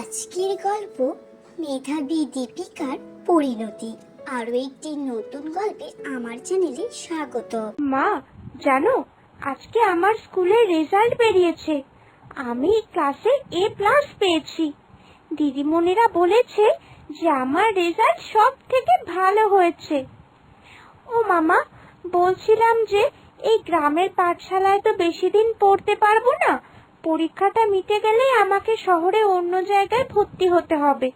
আজকের গল্প মেধাবী দীপিকার পরিণতি। আরো একটি নতুন গল্পে আমার চ্যানেলে স্বাগত। মা, জানো আজকে আমার স্কুলের রেজাল্ট বেরিয়েছে। আমি ক্লাসে A+ পেয়েছি। দিদিমণিরা বলেছে যে আমার রেজাল্ট সব থেকে ভালো হয়েছে। ও মামা, বলছিলাম যে এই গ্রামের পাঠশালায় তো বেশি দিন পড়তে পারবো না। পরীক্ষাটা মিটে গেলেই আমাকে শহরে অন্য জায়গায় ভর্তি হতে হবে।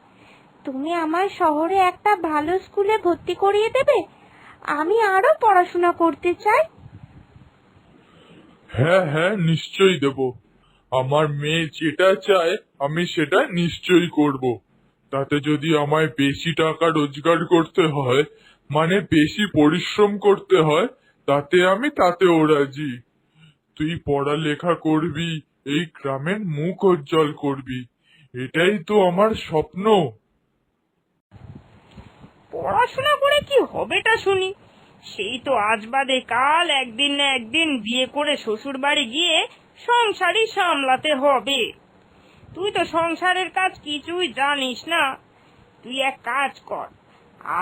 তুমি আমার শহরে একটা ভালো স্কুলে ভর্তি করিয়ে দেবে? আমি আরো পড়াশোনা করতে চাই। হ্যাঁ হ্যাঁ, নিশ্চয়ই দেব। আমার মেয়ে যেটা চায় আমি সেটা নিশ্চয়ই করব। তাতে যদি আমায় বেশি টাকা রোজগার করতে হয়, মানে বেশি পরিশ্রম করতে হয়, তাতেও রাজি। তুই পড়ালেখা করবি, এই গ্রামের মুখ উজ্জ্বল করবি, এটাই তো আমার স্বপ্ন। পড়াশোনা করে কি হবেটা শুনি? সেই তো আজ বাদে কাল একদিন না একদিন বিয়ে করে শ্বশুর বাড়ি গিয়ে সংসারই সামলাতে হবে। তুই তো সংসারের কাজ কিছুই জানিস না। তুই এক কাজ কর,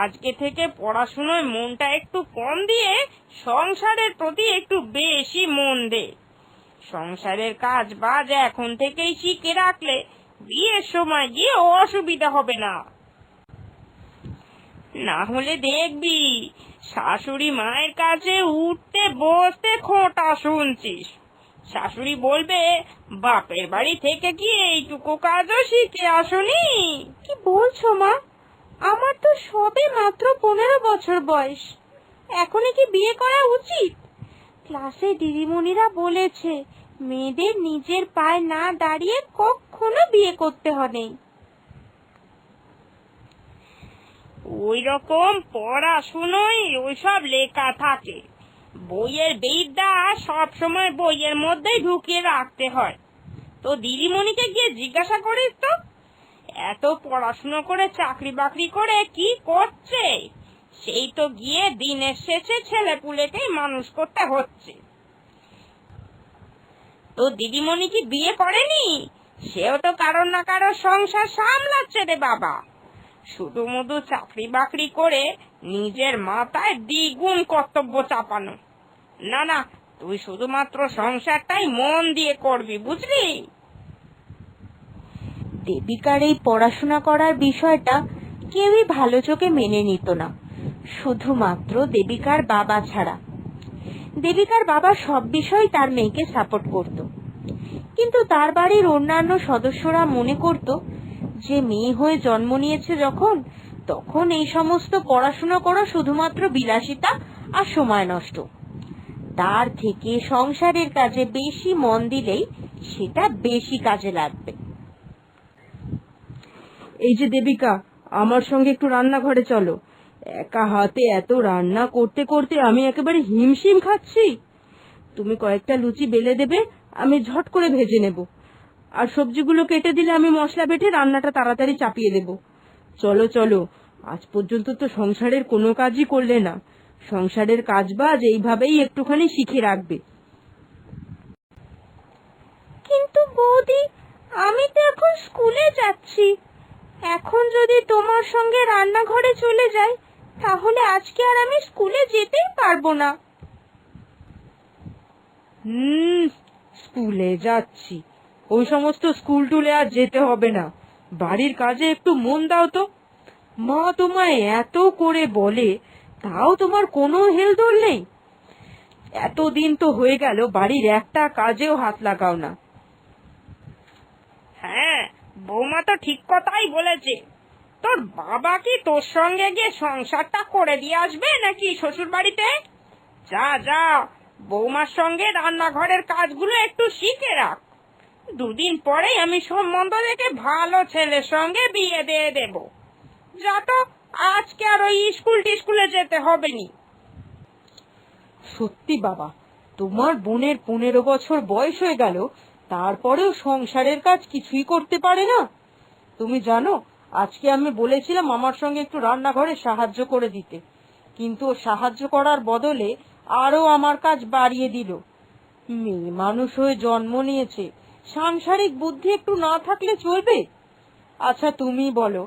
আজকে থেকে পড়াশোনায় মনটা একটু কম দিয়ে সংসারের প্রতি একটু বেশি মন দে। সংসারের কাজ বাজ এখন থেকেই শিখে রাখলে বিয়ের সময় গিয়ে অসুবিধা হবে না। না হলে দেখবি শাশুড়ি মায়ের কাছে উঠতে বসতে খোঁটা শুনছিস। শাশুড়ি বলবে, বাপের বাড়ি থেকে কি এইটুকু কাজও শিখে আসনি? কি বলছো মা? আমার তো সবে মাত্র 15 বছর বয়স। এখনই কি বিয়ে করা উচিত? ক্লাসে দিদিমণিরা বলেছে মেয়েদের নিজের পায়ে না দাঁড়িয়ে কখনো বিয়ে করতে হবে। ওই রকম পড়াশুনোই ওইসব লেখা থাকে। বইয়ের বিদ্যা সব সময় বইয়ের মধ্যেই ঢুকিয়ে রাখতে হয়। তো দিদিমণিকে গিয়ে জিজ্ঞাসা করিস তো, এত পড়াশুনো করে চাকরি বাকরি করে কি করছে? সেই তো গিয়ে দিনের শেষে ছেলেপুলেকেই মানুষ করতে হচ্ছে। তো দিদিমণি কি বিয়ে করেনি? সেও তো কারোর না কারোর সংসার সামলাচ্ছে রে বাবা। শুধু মধু চাকরি বাকরি করে নিজের মাথায় দ্বিগুণ কর্তব্য চাপানো। না না, তুই শুধুমাত্র সংসারটাই মন দিয়ে করবি, বুঝলি? দেবিকার এই পড়াশোনা করার বিষয়টা কেউই ভালো চোখে মেনে নিত না, শুধুমাত্র দেবিকার বাবা ছাড়া। দেবিকার বাবা সব বিষয় তার মেয়েকে সাপোর্ট করত, কিন্তু তার বাড়ির অন্যান্য সদস্যরা মনে করত যে মেয়ে হয়ে জন্ম নিয়েছে যখন, তখন এই সমস্ত পড়াশোনা করা শুধুমাত্র বিলাসিতা আর সময় নষ্ট। তার থেকে সংসারের কাজে বেশি মন দিলেই সেটা বেশি কাজে লাগবে। এই যে দেবিকা, আমার সঙ্গে একটু রান্নাঘরে চলো। একা হাতে এত রান্না করতে করতে আমি একেবারে হিমশিম খাচ্ছি। তুমি কয়েকটা লুচি বেলে দেবে, আমি ঝট করে ভেজে নেব। আর সবজিগুলো কেটে দিলে আমি মশলা বেটে রান্নাটা তাড়াতাড়ি চাপিয়ে দেব। চলো চলো, আজ পর্যন্ত তো সংসারের কোনো কাজই করলে না। সংসারের কাজ বাজ এইভাবেই একটুখানি শিখে রাখবে। কিন্তু বৌদি, আমি তো এখন স্কুলে যাচ্ছি। এখন যদি তোমার সঙ্গে রান্নাঘরে চলে যাই, তাহলে আজকে আর আমি স্কুলে যেতেই পারবো না। স্কুলে যাচ্ছি? ওই সমস্ত স্কুল টুলে আর যেতে হবে না। বাড়ির কাজে একটু মন দাও তো। মা তোমায় এত করে বলে, তাও তোমার কোনো হেলদোল নেই। এতদিন তো হয়ে গেল বাড়ির একটা কাজেও হাত লাগাও না। হ্যাঁ, বৌমা তো ঠিক কথাই বলেছে। তোর বাবা কি তোর সঙ্গে গিয়ে সংসারটা করে দিয়ে আসবে নাকি শ্বশুর বাড়িতে? যা যা, বৌমার সঙ্গে রান্নাঘরের কাজগুলো একটু শিখে রাখ। দুদিন পরেই আমি সম্বন্ধ দেখে ভালো ছেলের সঙ্গে বিয়ে দিয়ে দেব। যা তো, আজকে আর ওই স্কুল টিস্কুলে যেতে হবে নি। সত্যি বাবা, তোমার বোনের 15 বছর বয়স হয়ে গেল, তারপরেও সংসারের কাজ কিছুই করতে পারে না। তুমি জানো, আজকে আমি বলেছিলাম আমার সঙ্গে একটু রান্নাঘরে সাহায্য করে দিতে, কিন্তু ও সাহায্য করার বদলে আরো আমার কাজ বাড়িয়ে দিল। মেয়ে মানুষ হয়ে জন্ম নিয়েছে, সাংসারিক বুদ্ধি একটু না থাকলে চলবে? আচ্ছা তুমি বলো,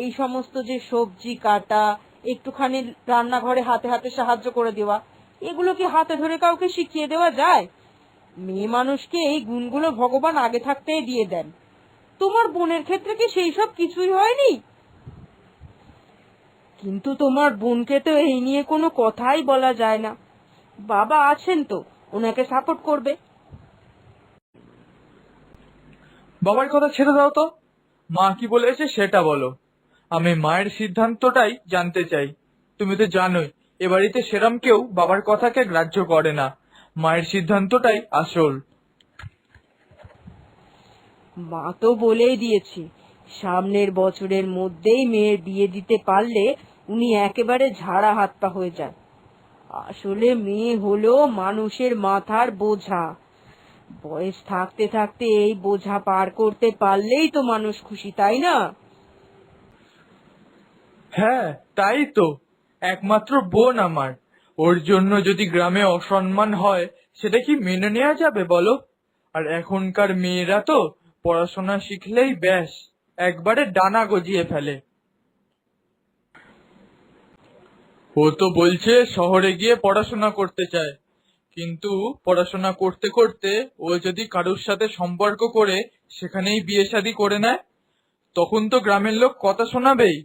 এই সমস্ত যে সবজি কাটা, একটুখানি রান্নাঘরে হাতে হাতে সাহায্য করে দেওয়া, এগুলো কি হাতে ধরে কাউকে শিখিয়ে দেওয়া যায়? মেয়ে মানুষকে এই গুণগুলো ভগবান আগে থাকতেই দিয়ে দেন। তোমার বোনের ক্ষেত্রে কি সেই সব কিছুই হয়নি? কিন্তু তোমার বোনকে তো এই নিয়ে কোনো কথাই বলা যায় না। বাবা আছেন তো, ওনাকে সাপোর্ট করবে। বাবার কথা ছেড়ে দাও তো, মা কি বলেছে সেটা বলো। আমি মায়ের সিদ্ধান্তটাই জানতে চাই। তুমি তো জানোই এ বাড়িতে সেরম কেউ বাবার কথাকে গ্রাহ্য করে না, মায়ের সিদ্ধান্তটাই আসল। মা তো বলেই দিয়েছি, সামনের বছরের মধ্যেই মেয়ের বিয়ে দিতে পারলে উনি একেবারে ঝাড়া হাত পা হয়ে যান। আসলে মেয়ে হলো মানুষের মাথার বোঝা। বয়স থাকতে থাকতে এই বোঝা পার করতে পারলেই তো মানুষ খুশি, তাই না? হ্যাঁ তাই তো, একমাত্র বোন আমার, ওর জন্য যদি গ্রামে অসম্মান হয় সেটা কি মেনে নেওয়া যাবে বলো? আর এখনকার মেয়েরা তো পড়াশোনা শিখলেই ব্যাস, একবারে ডানা গজিয়ে ফেলে। ও তো বলছে শহরে গিয়ে পড়াশোনা করতে চায়, কিন্তু পড়াশোনা করতে করতে ও যদি কারোর সাথে সম্পর্ক করে সেখানেই বিয়ে শাদী করে নেয়, তখন তো গ্রামের লোক কথা শোনাবেই।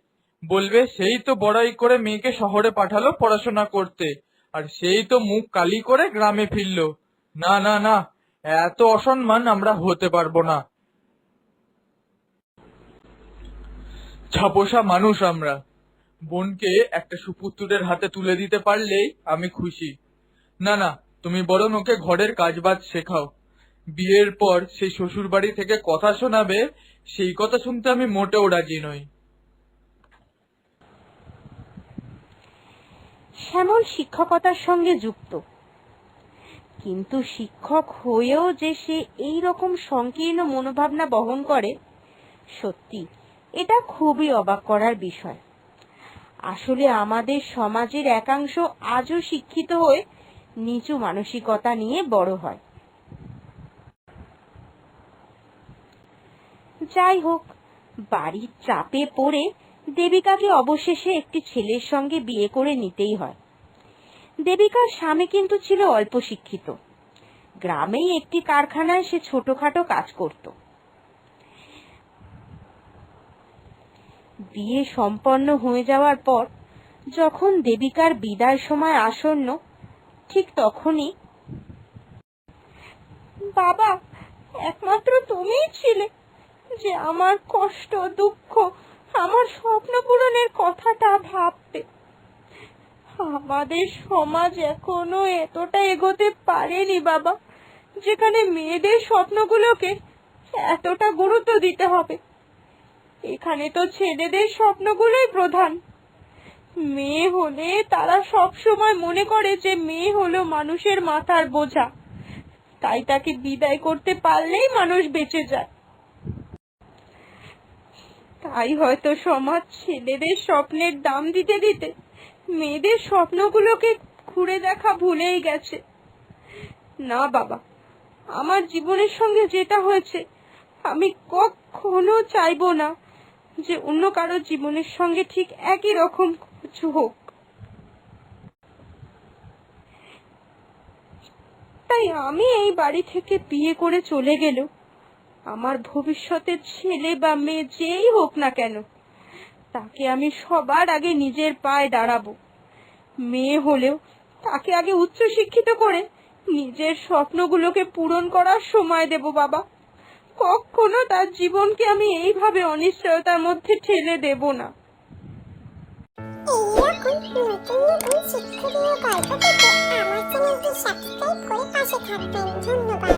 বলবে সেই তো বড়াই করে মেয়েকে শহরে পাঠালো পড়াশোনা করতে, আর সেই তো মুখ কালি করে গ্রামে ফিরলো। না না না, এত অসম্মান আমরা হতে পারবো না। ছাপোষা মানুষ আমরা, বোনকে একটা সুপুত্রের হাতে তুলে দিতে পারলেই আমি খুশি। না না, তুমি বরং ওকে ঘরের কাজবাজ শেখাও। বিয়ের পর সেই শ্বশুর বাড়ি থেকে কথা শোনাবে, সেই কথা শুনতে আমি মোটেও রাজি নই। শ্যামল শিক্ষকতার সঙ্গে যুক্ত, কিন্তু শিক্ষক হয়েও যে সে এই রকম সংকীর্ণ মনোভাবনা বহন করে, সত্যি এটা খুবই অবাক করার বিষয়। আসলে আমাদের সমাজের একাংশ আজও শিক্ষিত হয়ে নিচু মানসিকতা নিয়ে বড় হয়। যাই হোক, বাড়ির চাপে পড়ে দেবিকাকে অবশেষে একটি ছেলের সঙ্গে বিয়ে করে নিতেই হয়। দেবিকার স্বামী কিন্তু ছিল অল্প শিক্ষিত, গ্রামেই একটি কারখানায় সে ছোটখাটো কাজ করত। বিয়ে সম্পন্ন হয়ে যাওয়ার পর যখন দেবিকার বিদায় সময় আসন্ন, ঠিক তখনই, বাবা, একমাত্র তুমিই ছিলে যে আমার কষ্ট, দুঃখ, আমার স্বপ্ন পূরণের কথাটা ভাবতে। আমাদের সমাজ এখনো এতটা এগোতে পারেনি বাবা, যেখানে মেয়েদের স্বপ্নগুলোকে এতটা গুরুত্ব দিতে হবে। এখানে তো ছেলেদের স্বপ্নগুলোই প্রধান। মেয়ে হলে তারা সব সময় মনে করে যে মেয়ে হলো মানুষের মাথার বোঝা, তাই তাকে বিদায় করতে পারলেই মানুষ বেঁচে যায়। তাই হয়তো সমাজ ছেলেদের স্বপ্নের দাম দিতে দিতে মেয়েদের স্বপ্নগুলোকে ঘুরে দেখা ভুলেই গেছে। না বাবা, আমার জীবনের সঙ্গে যেটা হয়েছে, আমি কখনো চাইবো না যে অন্য কারো জীবনের সঙ্গে ঠিক একই রকম কিছু হোক। তাই আমি এই বাড়ি থেকে বিয়ে করে চলে গেলেও আমার ভবিষ্যতের ছেলে বা মেয়ে যেই হোক না কেন, তাকে আমি সবার আগে নিজের পায়ে দাঁড়াবো। মেয়ে হলেও তাকে আগে উচ্চ শিক্ষিত করে নিজের স্বপ্নগুলোকে পূরণ করার সময় দেব বাবা। কখনো তার জীবনকে আমি এইভাবে অনিশ্চয়তার মধ্যে ঠেলে দেব না। এইরকম নতুন নতুন শিক্ষণীয় গল্প পেতে আমার চ্যানেলটি সাবস্ক্রাইব করে পাশে থাকবেন। ধন্যবাদ।